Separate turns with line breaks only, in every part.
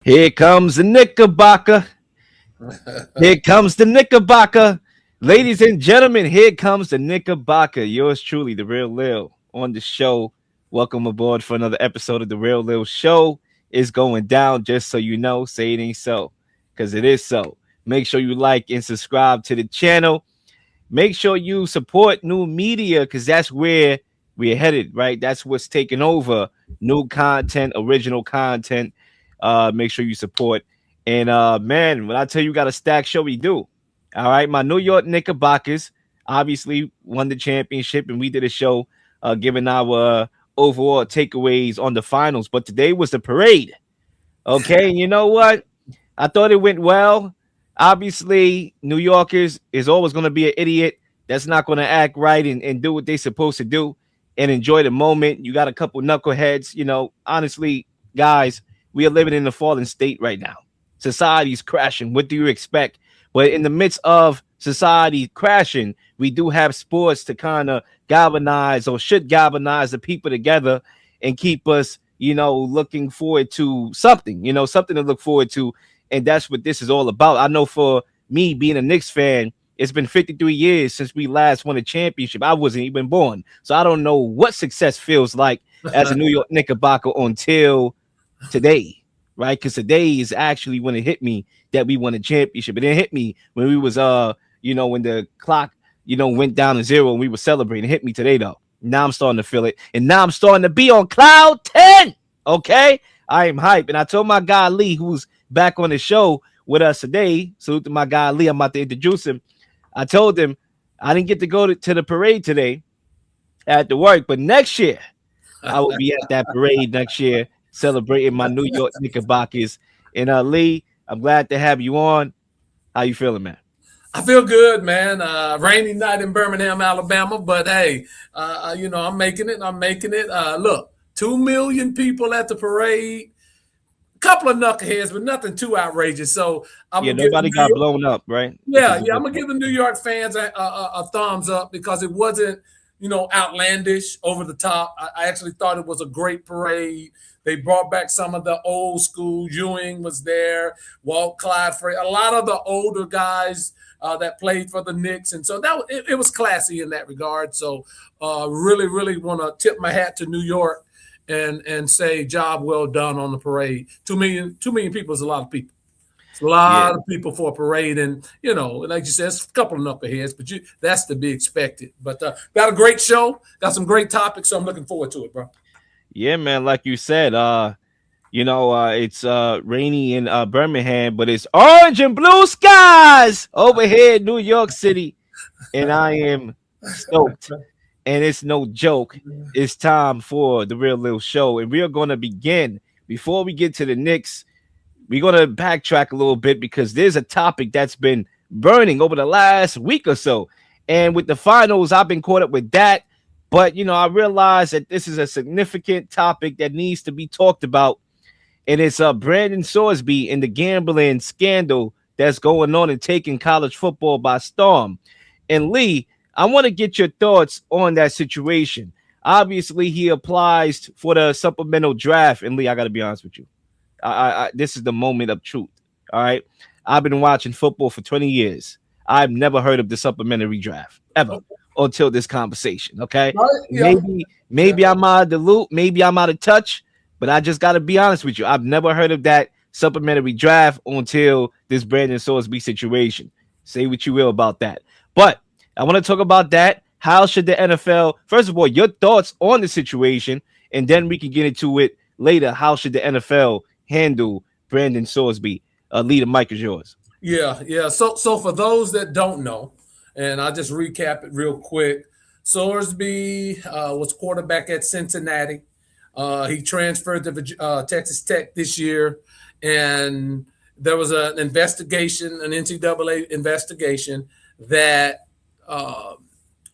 Here comes the Knickerbocker. Here comes the Knickerbocker. Ladies and gentlemen, here comes the Knickerbocker. Yours truly, the real Leel, on the show. Welcome aboard for another episode of the Real Leel Show. It's going down, just so you know. Say it ain't so, because it is so. Make sure you like and subscribe to the channel. Make sure you support new media, because that's where we're headed, right? That's what's taking over. New content, original content. Make sure you support. And man, when I tell you got a stack show, we do. All right, my New York Knickerbockers obviously won the championship, and we did a show giving our overall takeaways on the finals. But today was the parade. Okay, and you know what? I thought it went well. Obviously, New Yorkers is always going to be an idiot that's not going to act right and do what they're supposed to do and enjoy the moment. You got a couple knuckleheads. You know, honestly, guys, we are living in a fallen state right now. Society's crashing. What do you expect? But in the midst of society crashing, we do have sports to kind of galvanize, or should galvanize, the people together and keep us, you know, looking forward to something, you know, something to look forward to. And that's what this is all about. I know for me, being a Knicks fan, it's been 53 years since we last won a championship. I wasn't even born. So I don't know what success feels like as a New York Knickerbocker until today, right? Because today is actually when it hit me that we won a championship. It didn't hit me when we was you know, when the clock, you know, went down to zero and we were celebrating. It hit me today though. Now I'm starting to feel it, and now I'm starting to be on cloud 10. Okay, I am hype, and I told my guy Lee, who's back on the show with us today. Salute to my guy Lee. I'm about to introduce him. I told him I didn't get to go to the parade today at the work, but next year I will be at that parade next year, celebrating my New York Knickerbockers. And Lee, I'm glad to have you on. How you feeling, man?
I feel good, man. Rainy night in Birmingham, Alabama, but hey, you know, I'm making it. Look, 2 million people at the parade. A couple of knuckleheads, but nothing too outrageous. So
nobody got blown up, right?
Yeah, I'm gonna give the New York fans a thumbs up because it wasn't, you know, outlandish, over the top. I actually thought it was a great parade. They brought back some of the old school. Ewing was there, Walt Clyde Frey, a lot of the older guys that played for the Knicks, and so it was classy in that regard. So really want to tip my hat to New York and say job well done on the parade. 2 million people is a lot of people. It's a lot of people for a parade, and you know, like you said, it's a couple of knuckleheads, but that's to be expected. But got a great show, got some great topics, so I'm looking forward to it, bro.
Yeah, man. Like you said, you know, it's rainy in Birmingham, but it's orange and blue skies over here in New York City, and I am stoked. And it's no joke. It's time for the Real Leel Show, and we are going to begin. Before we get to the Knicks, we're going to backtrack a little bit because there's a topic that's been burning over the last week or so. And with the finals, I've been caught up with that. But, you know, I realize that this is a significant topic that needs to be talked about. And it's Brenden Sorsby and the gambling scandal that's going on and taking college football by storm. And Lee, I want to get your thoughts on that situation. Obviously, he applies for the supplemental draft. And Lee, I got to be honest with you. This is the moment of truth. All right. I've been watching football for 20 years. I've never heard of the supplementary draft ever until this conversation. Okay. Yeah. Maybe I'm out of the loop. Maybe I'm out of touch. But I just got to be honest with you. I've never heard of that supplementary draft until this Brenden Sorsby situation. Say what you will about that. But I want to talk about that. How should the NFL, first of all, your thoughts on the situation, and then we can get into it later. How should the NFL handle Brenden Sorsby? Lee, the mic is yours.
Yeah. So for those that don't know, and I'll just recap it real quick. Sorsby was quarterback at Cincinnati. He transferred to Texas Tech this year, and there was an investigation, an NCAA investigation that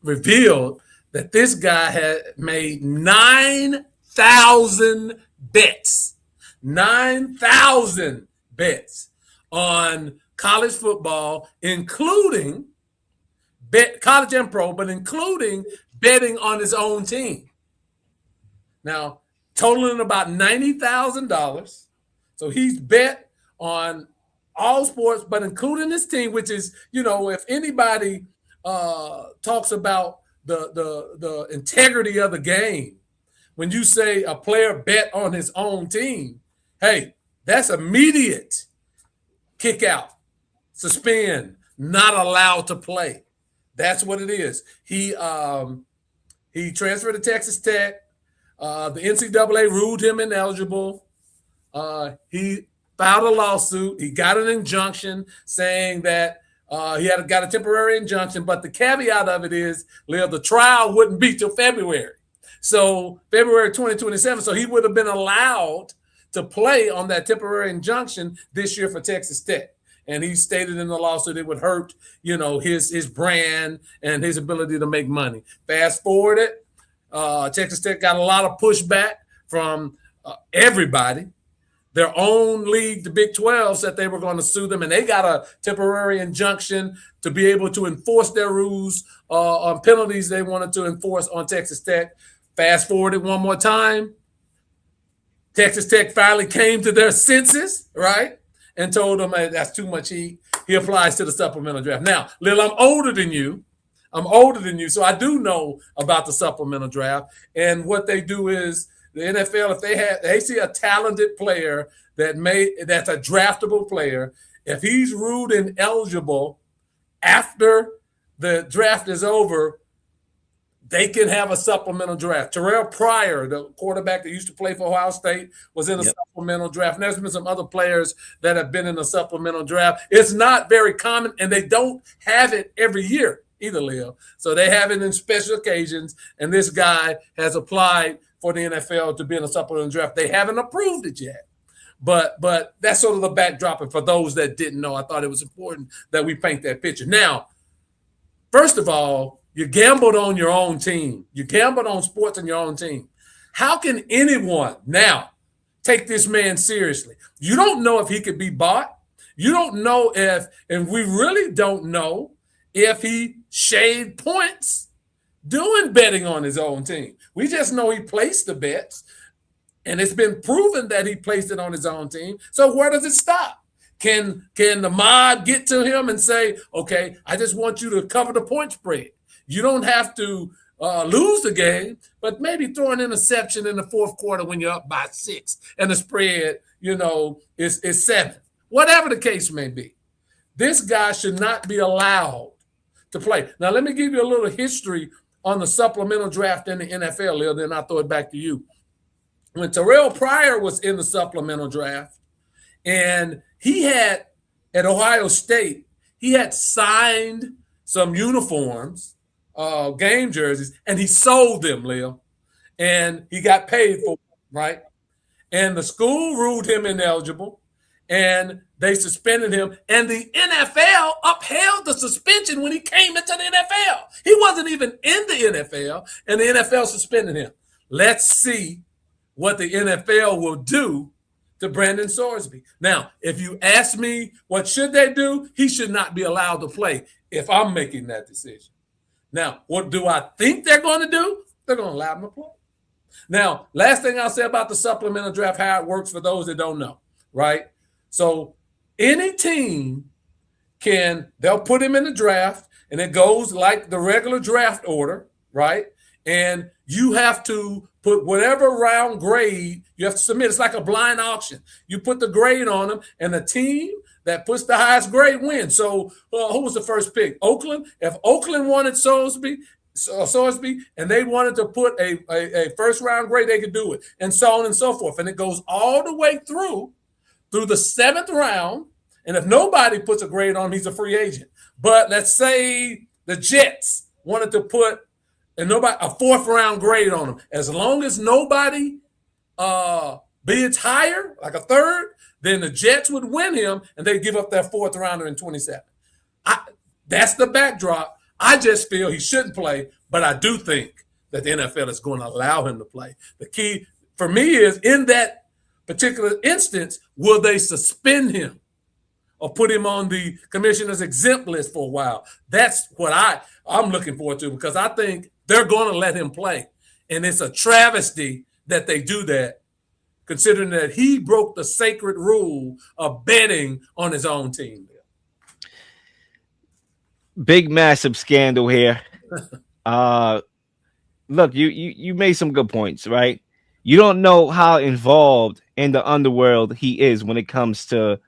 revealed that this guy had made 9,000 bets. 9,000 bets on college football, including college and pro, but including betting on his own team. Now, totaling about $90,000. So he's bet on all sports, but including this team, which is, if anybody talks about the integrity of the game, when you say a player bet on his own team, hey, that's immediate kick out, suspend, not allowed to play. That's what it is. He transferred to Texas Tech. The NCAA ruled him ineligible. He filed a lawsuit. He got an injunction saying that he got a temporary injunction, but the caveat of it is, Leel, the trial wouldn't be till February. So February 2027. So he would have been allowed to play on that temporary injunction this year for Texas Tech. And he stated in the lawsuit it would hurt, his brand and his ability to make money. Fast forward it, Texas Tech got a lot of pushback from everybody. Their own league, the Big 12, said they were going to sue them, and they got a temporary injunction to be able to enforce their rules on penalties they wanted to enforce on Texas Tech. Fast forward it one more time. Texas Tech finally came to their senses, right? And told them, hey, that's too much heat. He applies to the supplemental draft. Now, Leel, I'm older than you, so I do know about the supplemental draft. And what they do is the NFL, if they see a talented player that's a draftable player, if he's ruled ineligible after the draft is over, they can have a supplemental draft. Terrell Pryor, the quarterback that used to play for Ohio State, was in a supplemental draft. And there's been some other players that have been in a supplemental draft. It's not very common, and they don't have it every year either, Leel. So they have it in special occasions, and this guy has applied for the NFL to be in a supplemental draft. They haven't approved it yet. But that's sort of the backdrop. And for those that didn't know, I thought it was important that we paint that picture. Now, first of all, you gambled on your own team. You gambled on sports on your own team. How can anyone now take this man seriously? You don't know if he could be bought. You don't know and we really don't know if he shaved points doing betting on his own team. We just know he placed the bets, and it's been proven that he placed it on his own team. So where does it stop? Can the mob get to him and say, okay, I just want you to cover the point spread? You don't have to lose the game, but maybe throw an interception in the fourth quarter when you're up by 6 and the spread, is 7. Whatever the case may be, this guy should not be allowed to play. Now, let me give you a little history on the supplemental draft in the NFL, Leel, then I'll throw it back to you. When Terrell Pryor was in the supplemental draft, and he had, at Ohio State, he had signed some uniforms, game jerseys, and he sold them, Leel, and he got paid for them, right? And the school ruled him ineligible, and they suspended him, and the NFL upheld the suspension when he came into the NFL. He wasn't even in the NFL, and the NFL suspended him. Let's see what the NFL will do to Brenden Sorsby. Now, if you ask me what should they do, he should not be allowed to play if I'm making that decision. Now, what do I think they're going to do? They're going to allow him to play. Now, last thing I'll say about the supplemental draft, how it works for those that don't know, right? So any team they'll put him in the draft, and it goes like the regular draft order, right? And you have to put whatever round grade you have to submit. It's like a blind auction. You put the grade on them, and the team that puts the highest grade wins. So who was the first pick? Oakland. If Oakland wanted Sorsby, and they wanted to put a first round grade, they could do it, and so on and so forth. And it goes all the way through the 7th round. And if nobody puts a grade on him, he's a free agent. But let's say the Jets wanted to put a 4th round grade on him. As long as nobody bids higher, like a 3rd, then the Jets would win him, and they give up their 4th rounder in 27. That's the backdrop. I just feel he shouldn't play, but I do think that the NFL is going to allow him to play. The key for me is, in that particular instance, will they suspend him or put him on the commissioner's exempt list for a while? That's what I'm looking forward to, because I think they're going to let him play. And it's a travesty that they do that, considering that he broke the sacred rule of betting on his own team.
Big massive scandal here. Uh Look, you made some good points, right? You don't know how involved in the underworld he is when it comes to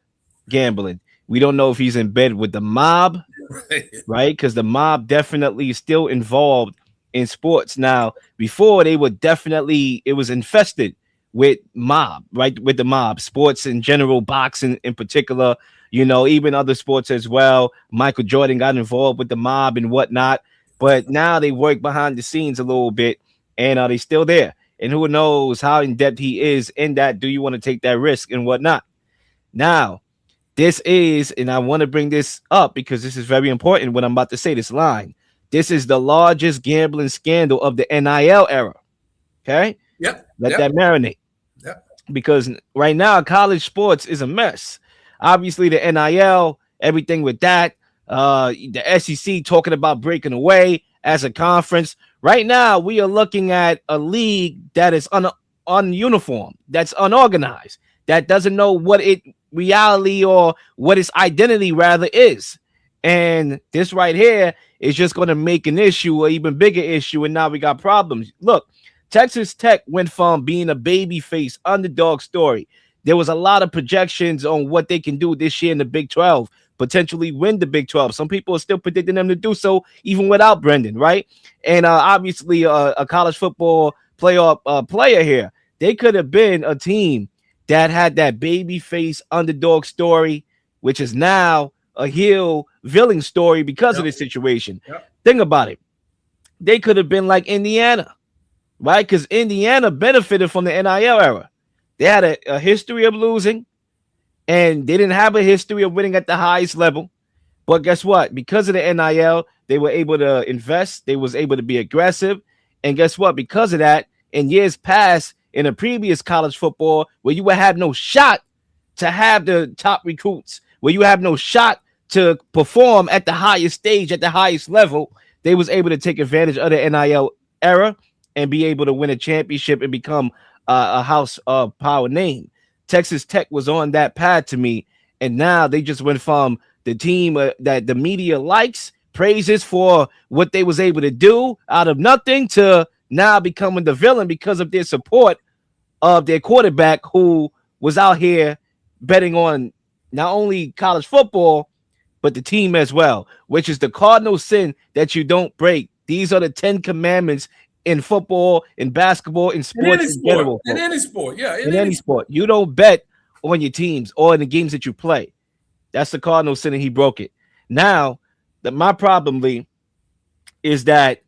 gambling. We don't know if he's in bed with the mob, right? Because the mob definitely is still involved in sports now. Before they were definitely it was infested with mob, right? With the mob, sports in general, boxing in particular. You know, even other sports as well. Michael Jordan got involved with the mob and whatnot, but now they work behind the scenes a little bit, and are they still there? And who knows how in depth he is in that? Do you want to take that risk and whatnot? Now, this is, and I want to bring this up because this is very important when I'm about to say this line. This is the largest gambling scandal of the NIL era. Okay?
Yep.
Let that marinate.
Yep.
Because right now, college sports is a mess. Obviously, the NIL, everything with that, the SEC talking about breaking away as a conference. Right now, we are looking at a league that is ununiform, that's unorganized, that doesn't know what it reality or what its identity rather is. And this right here is just going to make an issue, an even bigger issue. And now we got problems. Look, Texas Tech went from being a babyface underdog story. There was a lot of projections on what they can do this year in the Big 12, potentially win the Big 12. Some people are still predicting them to do so even without Brenden, right? And obviously a college football playoff player here. They could have been a team that had that baby face underdog story, which is now a heel villain story because of this situation. Think about it. They could have been like Indiana, right? Because Indiana benefited from the NIL era. They had a history of losing, and they didn't have a history of winning at the highest level. But guess what? Because of the NIL, they were able to invest. They was able to be aggressive. And guess what? Because of that, in years past, in a previous college football, where you would have no shot to have the top recruits, where you have no shot to perform at the highest stage, at the highest level, they was able to take advantage of the NIL era and be able to win a championship and become a house of power name. Texas Tech was on that path to me, and now they just went from the team that the media likes, praises for what they was able to do out of nothing, to now becoming the villain because of their support of their quarterback, who was out here betting on not only college football, but the team as well, which is the cardinal sin that you don't break. These are the 10 commandments in football, in basketball, in sports in general.
In any sport, yeah.
In any sport. You don't bet on your teams or in the games that you play. That's the cardinal sin, and he broke it. Now, my problem, Lee, is that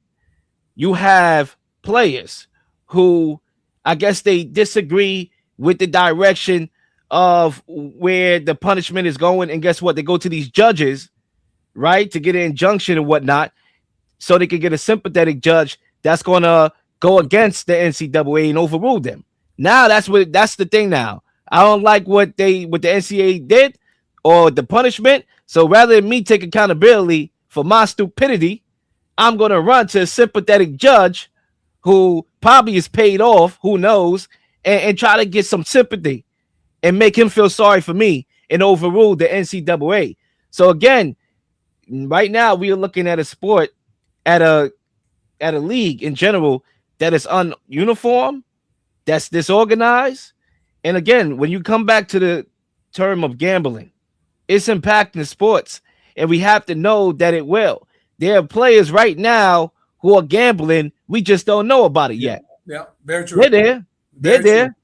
you have players who, I guess, they disagree with the direction of where the punishment is going. And guess what? They go to these judges, right, to get an injunction and whatnot, so they can get a sympathetic judge that's going to go against the NCAA and overrule them. Now that's the thing now. I don't like what the NCAA did or the punishment. So rather than me take accountability for my stupidity, I'm going to run to a sympathetic judge who probably is paid off, who knows, and try to get some sympathy and make him feel sorry for me and overrule the NCAA. So again, right now we are looking at a sport, at a league in general, that is ununiform, that's disorganized. And again, when you come back to the term of gambling, it's impacting sports, and we have to know that it will. There are players right now who are gambling. We just don't know about it yet.
Yeah, very true.
They're there.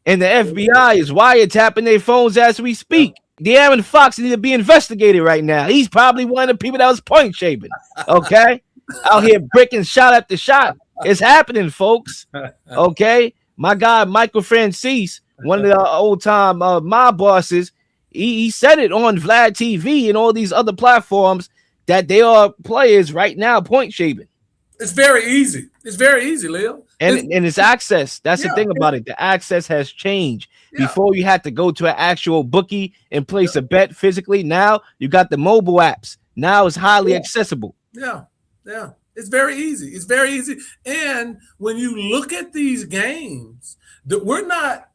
And the FBI is wiretapping their phones as we speak. De'Aaron Fox needs to be investigated right now. He's probably one of the people that was point shaving. Okay? Out here bricking shot after shot. It's happening, folks. Okay? My guy, Michael Francis, one of the old-time mob bosses, he said it on Vlad TV and all these other platforms that they are players right now point shaving.
It's very easy. It's very easy, Leel.
And it's access. That's the thing about it. The access has changed. Before you had to go to an actual bookie and place a bet physically. Now you got the mobile apps. Now it's highly accessible.
Yeah. It's very easy. It's very easy. And when you look at these games, We're not,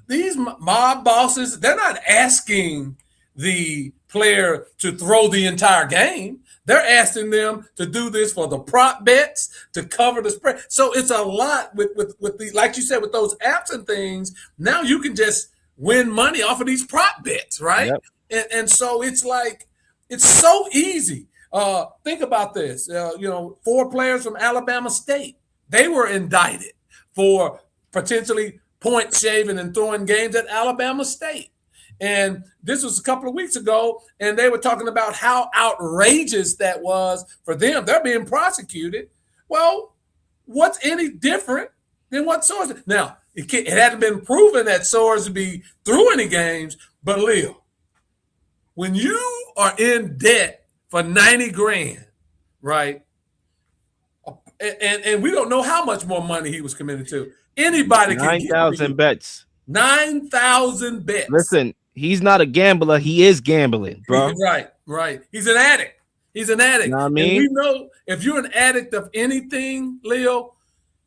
these mob bosses, they're not asking the player to throw the entire game. They're asking them to do this for the prop bets, to cover the spread. So it's a lot with the, like you said, with those apps and things. Now you can just win money off of these prop bets, right? Yep. And so it's like, it's so easy. Think about this. 4 players from Alabama State, they were indicted for potentially point shaving and throwing games at Alabama State. And this was a couple of weeks ago, and they were talking about how outrageous that was for them. They're being prosecuted. Well, what's any different than what Sorsby? Now, it hadn't been proven that Sorsby threw any games, but Leel, when you are in debt for 90 grand, right? And we don't know how much more money he was committed to. Anybody can get
9,000 bets.
9,000 bets.
Listen, he's not a gambler. He is gambling, bro.
Right. He's an addict. He's an addict.
You know what I mean?
And we know if you're an addict of anything, Leel,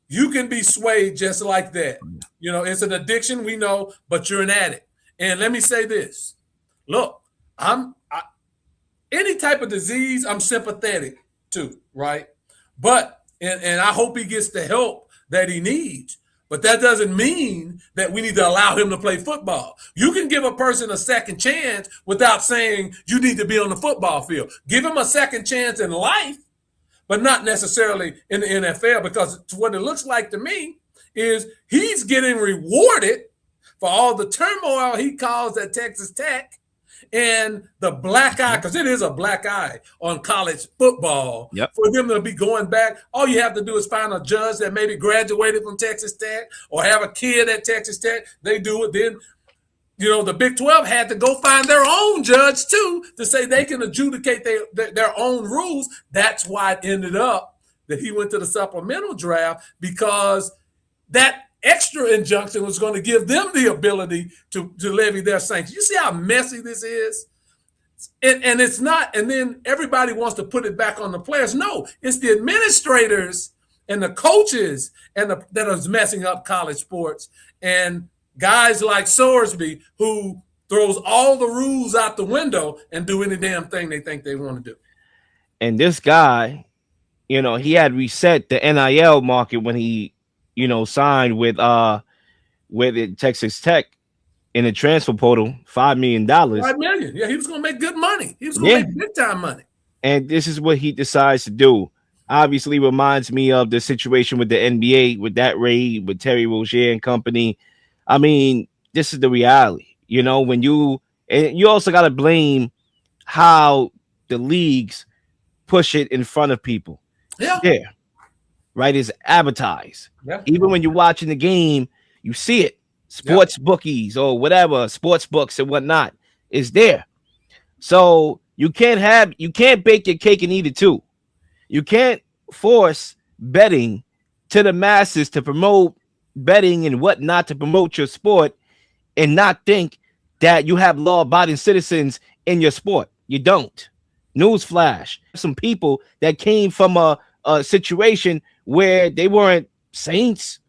you can be swayed just like that. It's an addiction, we know, but you're an addict. And let me say this. Look, any type of disease, I'm sympathetic to, right? But, and I hope he gets the help that he needs. But that doesn't mean that we need to allow him to play football. You can give a person a second chance without saying you need to be on the football field. Give him a second chance in life, but not necessarily in the NFL, because what it looks like to me is he's getting rewarded for all the turmoil he caused at Texas Tech and the black eye, because it is a black eye on college football.
Yep.
For them to be going back, all you have to do is find a judge that maybe graduated from Texas Tech or have a kid at Texas Tech. They do it. Then, the Big 12 had to go find their own judge too to say they can adjudicate their own rules. That's why it ended up that he went to the supplemental draft, because that extra injunction was going to give them the ability to levy their sanctions. You see how messy this is? And it's not, and then everybody wants to put it back on the players. No, it's the administrators and the coaches that are messing up college sports. And guys like Sorsby, who throws all the rules out the window and do any damn thing they think they want to do.
And this guy, he had reset the NIL market when he signed with Texas Tech in the transfer portal, $5 million.
$5 million. Yeah, he was going to make good money. He was going to make big time money. And
this is what he decides to do. Obviously, reminds me of the situation with the NBA, with that raid, with Terry Rozier and company. I mean, this is the reality. And you also got to blame how the leagues push it in front of people.
Yeah.
Right, is advertised.
Yeah.
Even when you're watching the game, you see it. Sports bookies or whatever, sports books and whatnot is there. So you can't bake your cake and eat it too. You can't force betting to the masses to promote betting and whatnot to promote your sport and not think that you have law-abiding citizens in your sport. You don't. Newsflash. Some people that came from a situation where they weren't saints.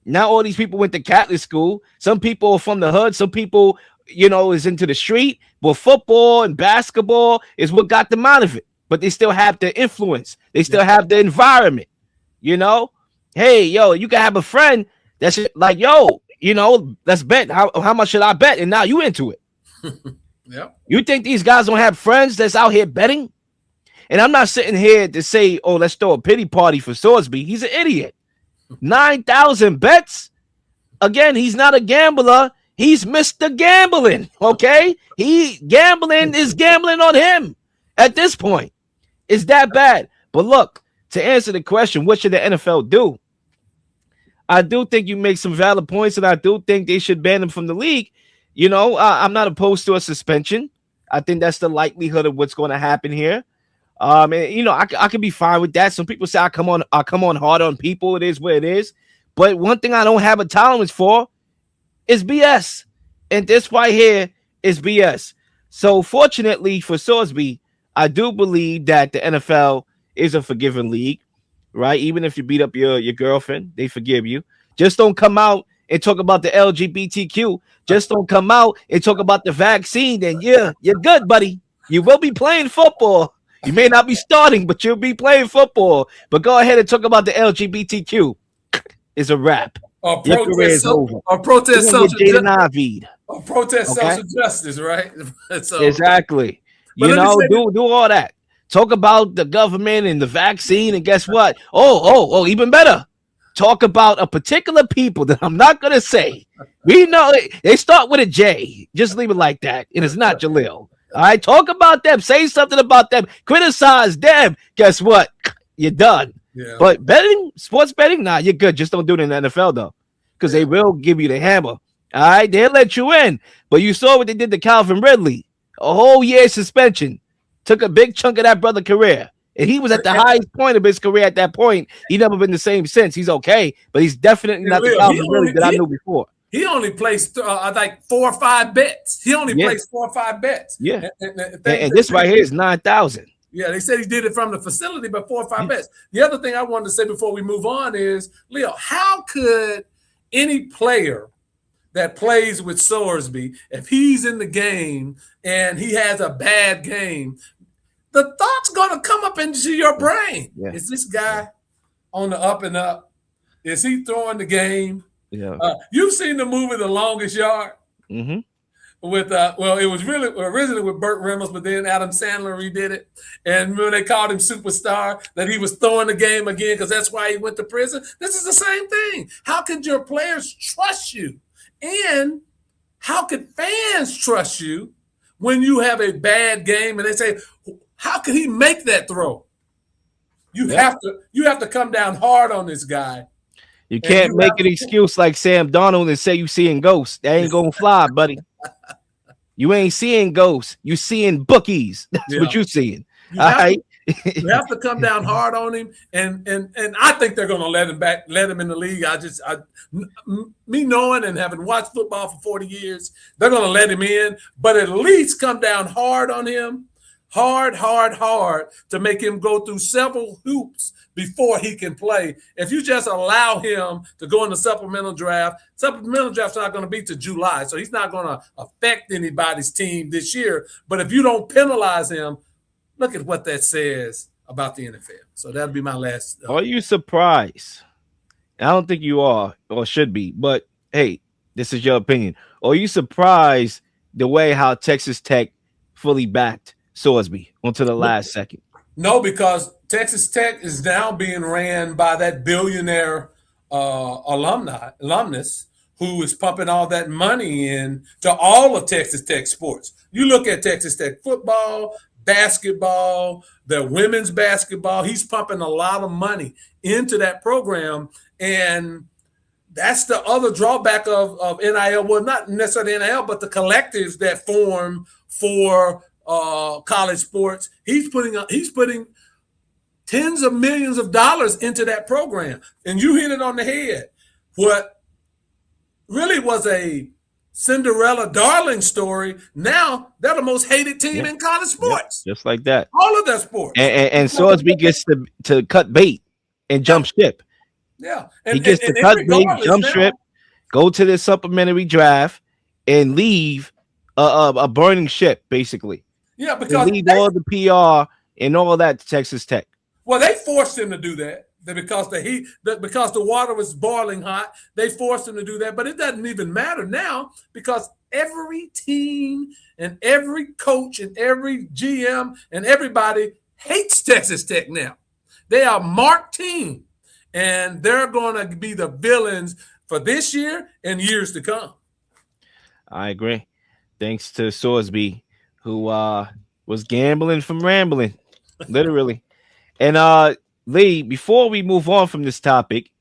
Now all these people went to Catholic school. Some people are from the hood. Some people, is into the street. But football and basketball is what got them out of it. But they still have the influence. They still have the environment. Hey, you can have a friend that's like, let's bet. How much should I bet? And now you into it.
Yeah.
You think these guys don't have friends that's out here betting? And I'm not sitting here to say, let's throw a pity party for Sorsby. He's an idiot. 9,000 bets. Again, he's not a gambler. He's Mr. Gambling. Okay? Gambling is gambling on him at this point. It's that bad. But look, to answer the question, what should the NFL do? I do think you make some valid points, and I do think they should ban him from the league. I'm not opposed to a suspension. I think that's the likelihood of what's going to happen here. And, I could be fine with that. Some people say I come on hard on people. It is what it is. But one thing I don't have a tolerance for is BS. And this right here is BS. So fortunately for Sorsby, I do believe that the NFL is a forgiving league, right? Even if you beat up your girlfriend, they forgive you. Just don't come out and talk about the LGBTQ. Just don't come out and talk about the vaccine. Then yeah, you're good, buddy. You will be playing football. You may not be starting, but you'll be playing football. But go ahead and talk about the LGBTQ. It's a wrap.
Or
Your career is over.
or protest
You're
social
Jaden Ivied.
or protest
Okay?
social justice, right? So,
Exactly.
But
You
let me
know,
say
do all that. Talk about the government and the vaccine, and guess what? Oh, even better. Talk about a particular people that I'm not gonna say. We know they start with a J. Just leave it like that. And it's not Jaleel. All right, talk about them. Say something about them. Criticize them. Guess what? You're done.
yeah.
But betting, sports betting, nah, you're good. Just don't do it in the NFL though, because they will give you the hammer. All right, they'll let you in. But you saw what they did to Calvin Ridley. A whole year suspension. Took a big chunk of that brother's career. And he was at the highest point of his career at that point. He never been the same since. He's okay, but he's definitely not the Calvin Ridley that I knew before.
He only placed like 4 or 5 bets. He only placed 4 or 5 bets.
Yeah. And this right here is 9,000.
Yeah, they said he did it from the facility, but 4 or 5 bets. The other thing I wanted to say before we move on is, Leo, how could any player that plays with Sorsby, if he's in the game and he has a bad game, the thought's going to come up into your brain. Yeah. Is this guy on the up and up? Is he throwing the game?
Yeah.
You've seen the movie The Longest Yard?
Mm-hmm.
With it was really originally with Burt Reynolds, but then Adam Sandler redid it. And when they called him Superstar, that he was throwing the game again because that's why he went to prison. This is the same thing. How could your players trust you? And how could fans trust you when you have a bad game and they say, how can he make that throw? You have to come down hard on this guy.
You can't make an excuse like Sam Darnold and say you seeing ghosts. That ain't gonna fly, buddy. You ain't seeing ghosts. You seeing bookies. That's what you seeing. You
have to come down hard on him, and I think they're gonna let him in the league. Me knowing and having watched football for 40 years, they're gonna let him in, but at least come down hard on him. Hard to make him go through several hoops before he can play. If you just allow him to go in the supplemental draft's not going to be to July, so he's not going to affect anybody's team this year. But if you don't penalize him, look at what that says about the NFL. So that'd be my last.
Are you surprised? I don't think you are or should be, but hey, this is your opinion. Are you surprised the way how Texas Tech fully backed Sorsby onto the last second?
No, because Texas Tech is now being ran by that billionaire alumnus who is pumping all that money in to all of Texas Tech sports. You look at Texas Tech football, basketball, the women's basketball. He's pumping a lot of money into that program, and that's the other drawback of NIL. Well, not necessarily NIL, but the collectives that form for college sports. He's putting tens of millions of dollars into that program, and you hit it on the head. What really was a Cinderella darling story, now they're the most hated team in college sports.
Just like that.
All of their sports.
And Sorsby gets to cut bait and jump ship.
Yeah.
He gets to cut bait, jump ship, go to the supplementary draft, and leave a burning ship, basically.
Yeah, because
leave all the PR and all that to Texas Tech.
Well, they forced him to do that. Because because the water was boiling hot, they forced him to do that. But it doesn't even matter now because every team and every coach and every GM and everybody hates Texas Tech now. They are a marked team, and they're going to be the villains for this year and years to come.
I agree. Thanks to Sorsby, who was gambling from rambling, literally. And Lee, before we move on from this topic,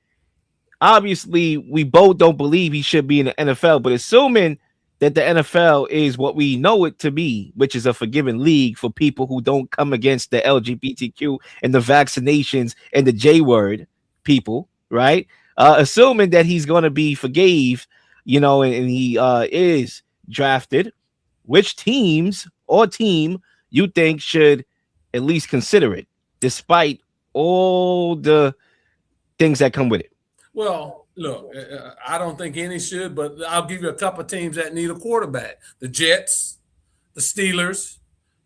obviously we both don't believe he should be in the NFL, but assuming that the NFL is what we know it to be, which is a forgiving league for people who don't come against the LGBTQ and the vaccinations and the J word people, right? Assuming that he's going to be forgave, and he is drafted, which teams or team you think should at least consider it, despite all the things that come with it?
Well, Look, I don't think any should, but I'll give you a couple of teams that need a quarterback. The Jets, the Steelers,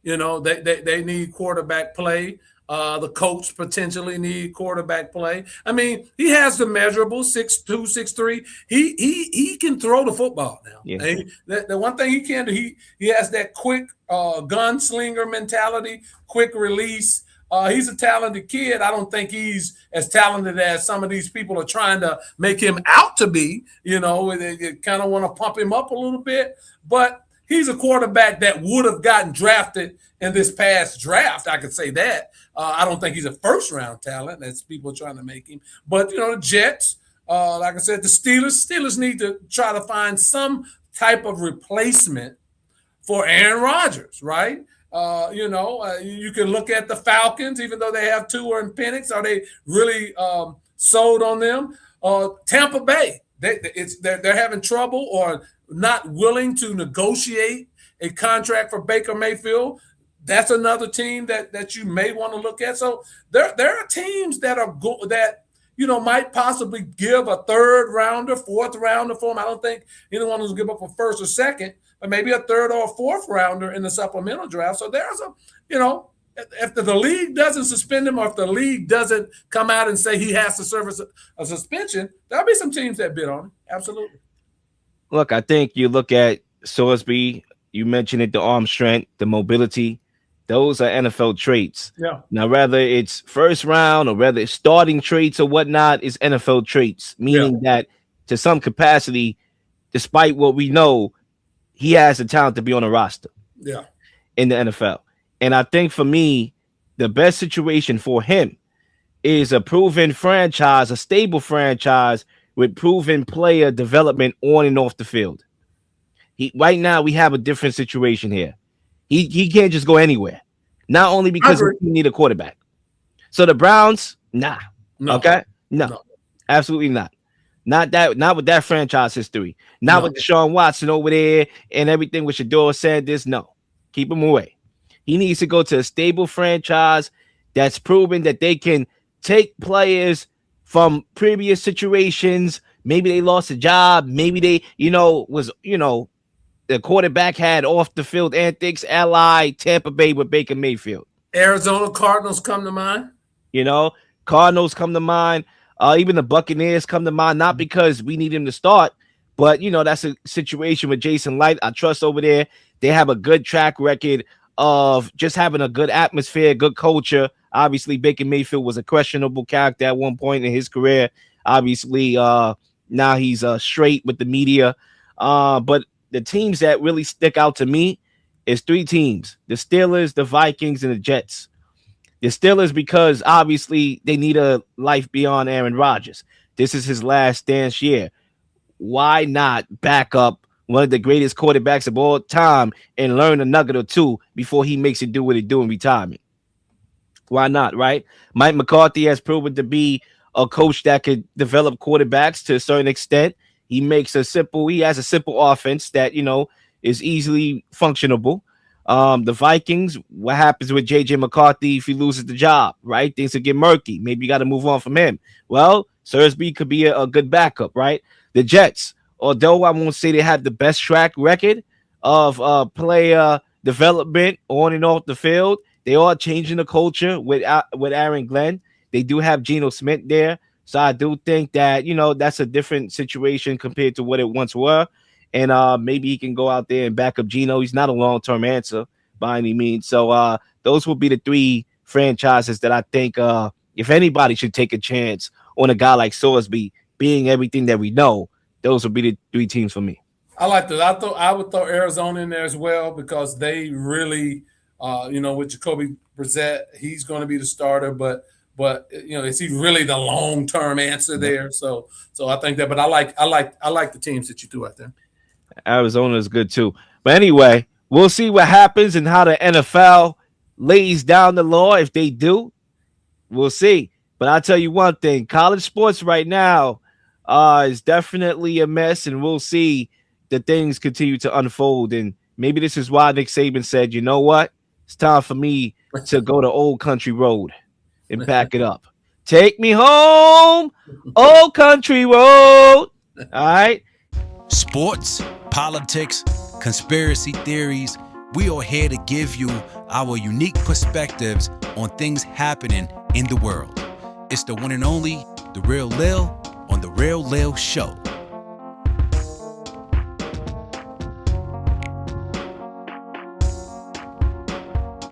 they need quarterback play. The coach potentially need quarterback play. I mean, he has the measurable 6'2", 6'3". He can throw the football now.
Yeah.
The one thing he can do, he has that quick gunslinger mentality, quick release. He's a talented kid. I don't think he's as talented as some of these people are trying to make him out to be. They kind of want to pump him up a little bit, but he's a quarterback that would have gotten drafted in this past draft. I could say that. I don't think he's a first-round talent, as people are trying to make him. But, the Jets, like I said, the Steelers need to try to find some type of replacement for Aaron Rodgers, right? You can look at the Falcons, even though they have Tua and Penix. Are they really sold on them? Tampa Bay, they're having trouble or not willing to negotiate a contract for Baker Mayfield. That's another team that you may want to look at. So there are teams that might possibly give a third rounder, fourth rounder for him. I don't think anyone will give up a first or second, but maybe a third or a fourth rounder in the supplemental draft. So there's if the league doesn't suspend him, or if the league doesn't come out and say he has to serve a suspension, there'll be some teams that bid on him. Absolutely.
Look, I think you look at Sorsby, you mentioned it, the arm strength, the mobility. Those are NFL traits.
Yeah.
Now, whether it's first round or whether it's starting traits or whatnot, is NFL traits, meaning that to some capacity, despite what we know, he has the talent to be on a roster.
Yeah.
In the NFL. And I think for me, the best situation for him is a proven franchise, a stable franchise with proven player development on and off the field. Right now, we have a different situation here. He can't just go anywhere. Not only because we need a quarterback. So the Browns, nah.
No.
Okay? No. Absolutely not. Not with that franchise history. Not with Deshaun Watson over there and everything with Shador Sanders. No. Keep him away. He needs to go to a stable franchise that's proven that they can take players from previous situations. Maybe they lost a job. Maybe they, the quarterback had off the field antics, ally Tampa Bay with Baker Mayfield.
Arizona Cardinals come to mind.
Cardinals come to mind. Even the Buccaneers come to mind, not because we need him to start, but, that's a situation with Jason Light. I trust over there. They have a good track record of just having a good atmosphere, good culture. Obviously, Baker Mayfield was a questionable character at one point in his career. Obviously, now he's straight with the media. But the teams that really stick out to me is three teams: the Steelers, the Vikings, and the Jets. The Steelers, because obviously they need a life beyond Aaron Rodgers. This is his last dance year. Why not back up one of the greatest quarterbacks of all time and learn a nugget or two before he makes it do what it do in retirement? Why not, right? Mike McCarthy has proven to be a coach that could develop quarterbacks to a certain extent. He has a simple offense that, is easily functionable. The Vikings, what happens with JJ McCarthy if he loses the job, right? Things will get murky. Maybe you got to move on from him. Well, Sorsby could be a good backup, right? The Jets, although I won't say they have the best track record of player development on and off the field, they are changing the culture with Aaron Glenn. They do have Geno Smith there. So I do think that, that's a different situation compared to what it once were. And maybe he can go out there and back up Geno. He's not a long-term answer by any means. So those will be the three franchises that I think if anybody should take a chance on a guy like Sorsby being everything that we know, those would be the three teams for me.
I like that. I would throw Arizona in there as well because they really, with Jacoby Brissett, he's going to be the starter, but is he really the long-term answer there? So I think that, but I like the teams that you threw out there.
Arizona is good too. But anyway, we'll see what happens and how the NFL lays down the law. If they do, we'll see. But I'll tell you one thing, college sports right now is definitely a mess, and we'll see that things continue to unfold. And maybe this is why Nick Saban said, you know what? It's time for me to go to Old Country Road and pack it up. Take me home, old country road. All right.
Sports, politics, conspiracy theories. We are here to give you our unique perspectives on things happening in the world. It's the one and only, The Real Leel on The Real Leel Show.